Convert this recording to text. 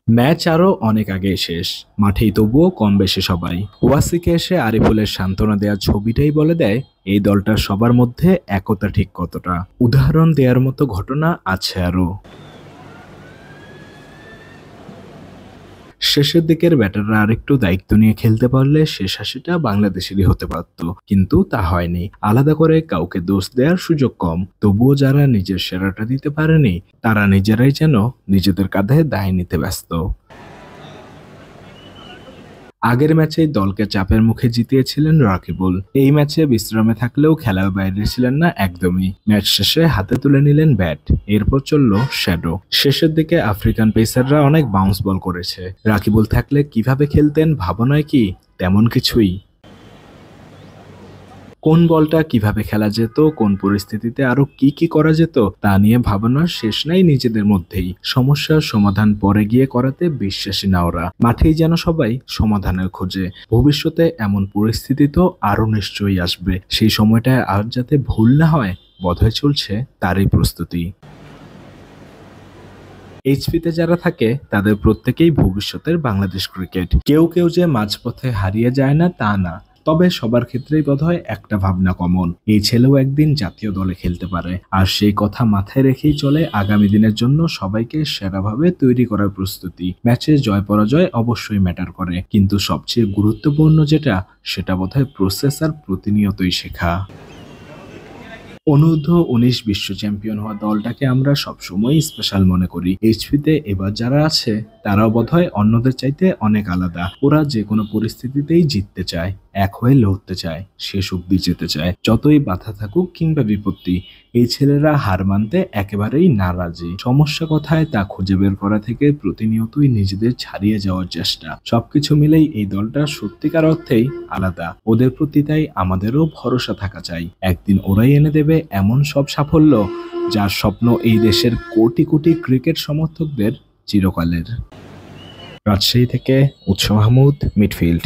Match আরও অনেক আগেই শেষ, মাঠেই তবুও কম বেশি সবাই। ওয়াসিকে এসে আরিফুলের সান্ত্বনা দেওয়া ছবিটাই বলে দেয় এই দলটার সবার মধ্যে একতা ঠিক কতটা। উদাহরণ দেওয়ার মতো ঘটনা আছে আরও। শেষের দিকের ব্যাটাররা আরেকটু দায়িত্ব নিয়ে খেলতে পারলে শেষ হাসিটা বাংলাদেশেরই হতে পারত, কিন্তু তা হয়নি। আলাদা করে কাউকে দোষ দেওয়ার সুযোগ কম, তবুও যারা নিজের সেরাটা দিতে পারেনি তারা নিজেরাই যেন নিজেদের কাঁধে দায় নিতে ব্যস্ত। আগের ম্যাচেই দলকে চাপের মুখে জিতিয়েছিলেন রাকিবুল। এই ম্যাচে বিশ্রামে থাকলেও খেলার বাইরে ছিলেন না একদমই। ম্যাচ শেষে হাতে তুলে নিলেন ব্যাট, এরপর চলল শ্যাডো। শেষের দিকে আফ্রিকান পেসাররা অনেক বাউন্স বল করেছে। রাকিবুল থাকলে কিভাবে খেলতেন ভাবনায় কি তেমন কিছুই। কোন বলটা কিভাবে খেলা যেত, কোন পরিস্থিতিতে আরো কি কি করা যেত তা নিয়ে ভাবনার শেষ নাই নিজেদের মধ্যেই। সমস্যার সমাধান পরে গিয়ে করাতে বিশ্বাসী না ওরা, মাঠেই যেন সবাই সমাধানের খোঁজে। ভবিষ্যতে এমন পরিস্থিতি তো আরো নিশ্চয়ই আসবে, সেই সময়টায় আর যাতে ভুল না হয় বোধহয় চলছে তারই প্রস্তুতি। এইচপিতে যারা থাকে তাদের প্রত্যেকেই ভবিষ্যতের বাংলাদেশ ক্রিকেট। কেউ কেউ যে মাঝপথে হারিয়ে যায় না তা না, তবে সবার ক্ষেত্রেই বোধহয় একটা ভাবনা কমন, এই ছেলেও একদিন জাতীয় দলে খেলতে পারে। আর সেই কথা মাথায় রেখেই চলে আগামী দিনের জন্য সবাইকে সেরাভাবে তৈরি করার প্রস্তুতি। ম্যাচে জয় পরাজয় অবশ্যই ম্যাটার করে, কিন্তু সবচেয়ে গুরুত্বপূর্ণ যেটা সেটা বোধহয় প্রসেস আর প্রতিনিয়তই শেখা। অনূর্ধ্ব-19 বিশ্ব চ্যাম্পিয়ন হওয়া দলটাকে আমরা সবসময়ই স্পেশাল মনে করি। এইচপিতে এবার যারা আছে তারাও বোধহয় অন্যদের চাইতে অনেক আলাদা। ওরা যে কোনো পরিস্থিতিতেই জিততে চায়, এক হয়ে লড়তে চায়, শেষ অব্দি যেতে চায়, যতই বাধা থাকুক কিংবা বিপত্তি। এই ছেলেরা হার মানতে একেবারেই নারাজি। সমস্যা কোথায় তা খুঁজে বের করা থেকে প্রতিনিয়তই নিজেদের ছাড়িয়ে যাওয়ার চেষ্টা, সবকিছু মিলেই এই দলটা সত্যিকার অর্থেই আলাদা। ওদের প্রতি তাই আমাদেরও ভরসা থাকা চাই, একদিন ওরাই এনে দেবে এমন সব সাফল্য যার স্বপ্ন এই দেশের কোটি কোটি ক্রিকেট সমর্থকদের চিরকালের। রাজশাহী থেকে উৎস মাহমুদ, মিডফিল্ড।